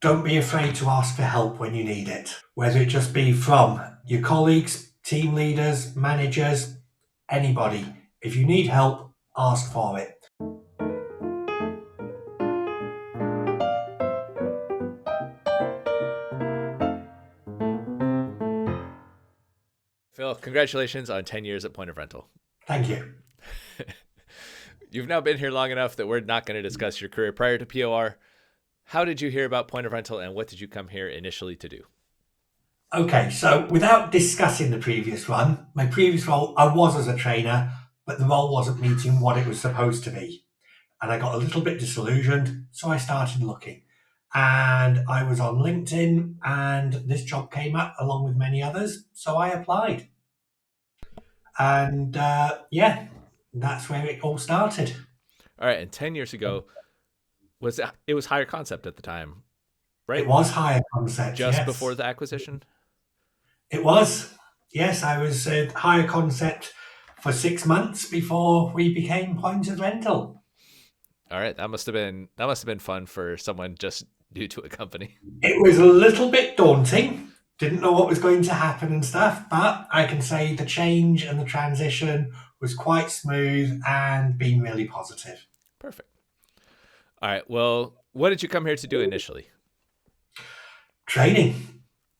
Don't be afraid to ask for help when you need it, whether it just be from your colleagues, team leaders, managers, anybody. If you need help, ask for it. Phil, congratulations on 10 years at Point of Rental. Thank you. You've now been here long enough that we're not going to discuss your career prior to POR. How did you hear about Point of Rental and what did you come here initially to do? Okay, so without discussing the previous one, my previous role, I was as a trainer, but the role wasn't meeting what it was supposed to be. And I got a little bit disillusioned, so I started looking. And I was on LinkedIn, and this job came up along with many others, so I applied. And yeah, that's where it all started. All right, and 10 years ago, it was higher concept at the time, It right? was higher concept, Just before yes. the acquisition? It was. Yes, I was higher concept for 6 months before we became Point of Rental. All right, that must have been fun for someone just new to a company. It was a little bit daunting. Didn't know what was going to happen and stuff, but I can say the change and the transition was quite smooth and been really positive. Perfect. All right, well, what did you come here to do initially? Training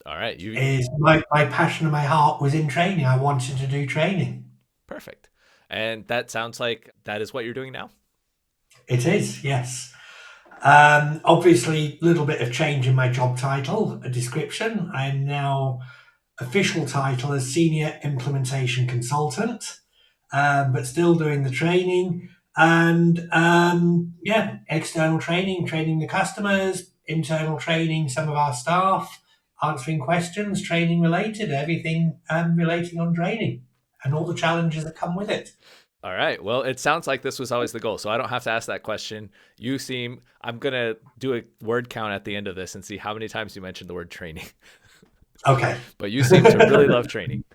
All right, you is my passion and my heart was in training. I wanted to do training. perfect. And that sounds like that is what you're doing now? It is, yes. Obviously, a little bit of change in my job title, a description. I'm now official title as Senior Implementation Consultant, but still doing the training and yeah, external training, training the customers, internal training some of our staff, answering questions, training related, everything relating on training and all the challenges that come with it. All right. Well, it sounds like this was always the goal. So I don't have to ask that question. I'm going to do a word count at the end of this and see how many times you mentioned the word training. Okay, But you seem to really love training.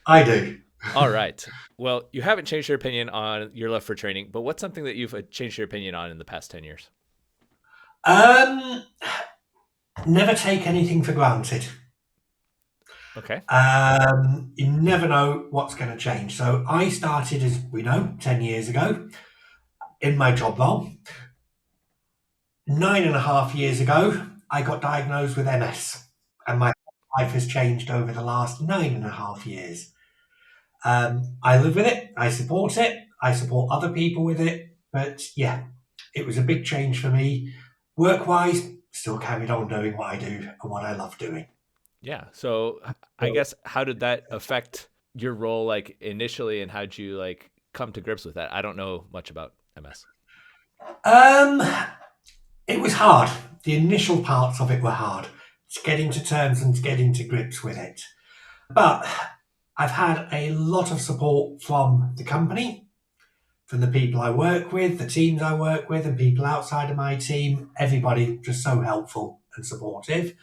I do. All right. Well, you haven't changed your opinion on your love for training, but what's something that you've changed your opinion on in the past 10 years? Um, Never take anything for granted. Okay. You never know what's going to change. So I started, as we know, 10 years ago in my job role. 9.5 years ago, I got diagnosed with MS, and my life has changed over the last 9.5 years. I live with it, I support other people with it, but yeah, it was a big change for me. Work wise, still carried on doing what I do and what I love doing. Yeah. So I guess how did that affect your role like initially and how'd you like come to grips with that? I don't know much about MS. Um, it was hard. The initial parts of it were hard. It's getting to terms and getting to grips with it. But I've had a lot of support from the company, from the people I work with, the teams I work with, and people outside of my team. Everybody just so helpful and supportive.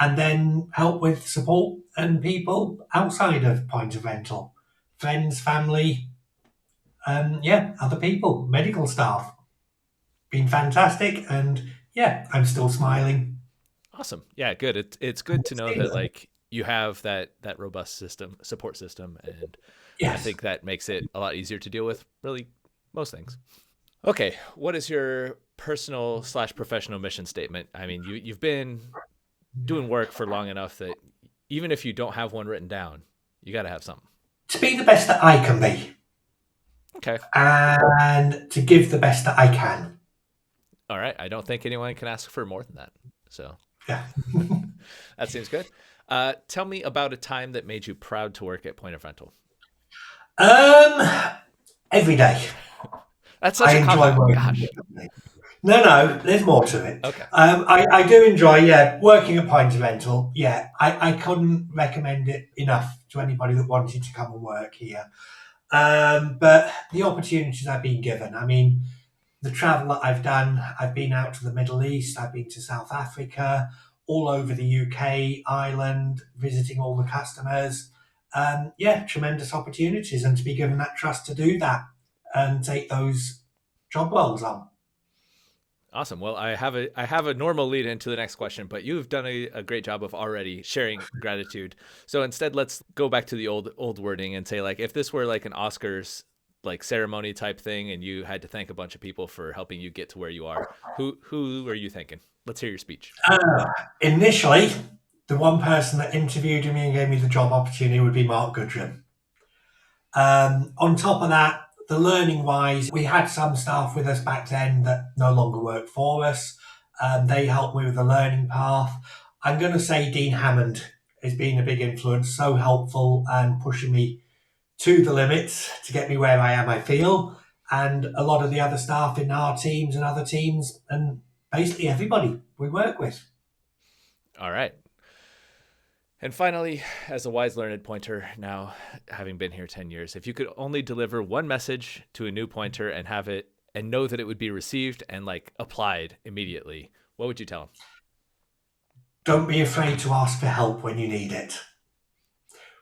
And then help with support and people outside of Point of Rental, friends, family, yeah, other people, medical staff. Been fantastic, and yeah, I'm still smiling. Awesome. Yeah, good. It's good to know that like you have that robust support system, and I Yes. think that makes it a lot easier to deal with really most things. Okay, what is your personal slash professional mission statement? I mean, you've been doing work for long enough that even if you don't have one written down, you got to have something. To be the best that I can be, Okay. and to give the best that I can. All right. I don't think anyone can ask for more than that. So Yeah. that seems good. Tell me about a time that made you proud to work at Point of Rental. Um, every day. That's such I a cop enjoy out. working with Gosh. the company. No, there's more to it. Okay. I do enjoy, yeah, working at Point of Rental. Yeah, I couldn't recommend it enough to anybody that wanted to come and work here. But the opportunities I've been given, I mean, the travel that I've done, I've been out to the Middle East, I've been to South Africa, all over the UK, Ireland, visiting all the customers. Yeah, tremendous opportunities, and to be given that trust to do that and take those job roles on. Awesome. Well, I have a normal lead into the next question, but you've done a great job of already sharing gratitude. So instead, let's go back to the old wording and say, like, if this were like an Oscars like ceremony type thing, and you had to thank a bunch of people for helping you get to where you are, who are you thanking? Let's hear your speech. Uh, Initially, the one person that interviewed me and gave me the job opportunity would be Mark Goodrum. On top of that, the learning wise, we had some staff with us back then that no longer work for us. They helped me with the learning path. I'm going to say Dean Hammond has been a big influence, so helpful and pushing me to the limits to get me where I am, I feel. And a lot of the other staff in our teams and other teams, and basically everybody we work with. All right. And finally, as a wise learned pointer, now having been here 10 years, if you could only deliver one message to a new pointer and have it and know that it would be received and like applied immediately, what would you tell them? Don't be afraid to ask for help when you need it,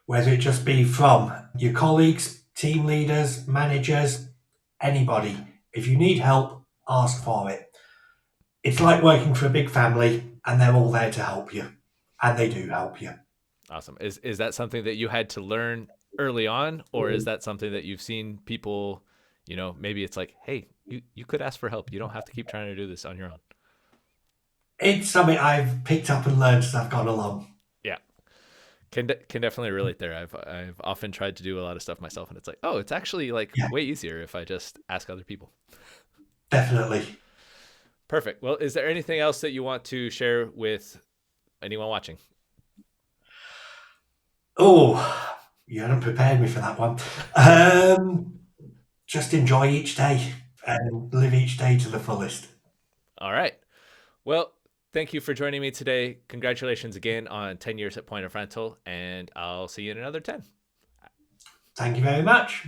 whether it just be from your colleagues, team leaders, managers, anybody. If you need help, ask for it. It's like working for a big family and they're all there to help you, and they do help you. Awesome. Is that something that you had to learn early on, or is that something that you've seen people, maybe it's like, hey, you could ask for help. You don't have to keep trying to do this on your own. It's something I've picked up and learned as I've gone along. Yeah. Can definitely relate there. I've often tried to do a lot of stuff myself, and it's like, oh, it's actually like Yeah, way easier if I just ask other people. definitely. Perfect. Well, is there anything else that you want to share with anyone watching? Oh, you hadn't prepared me for that one. Um, just enjoy each day and live each day to the fullest. All right. Well, thank you for joining me today. Congratulations again on 10 years at Point of Rental, and I'll see you in another 10. Thank you very much.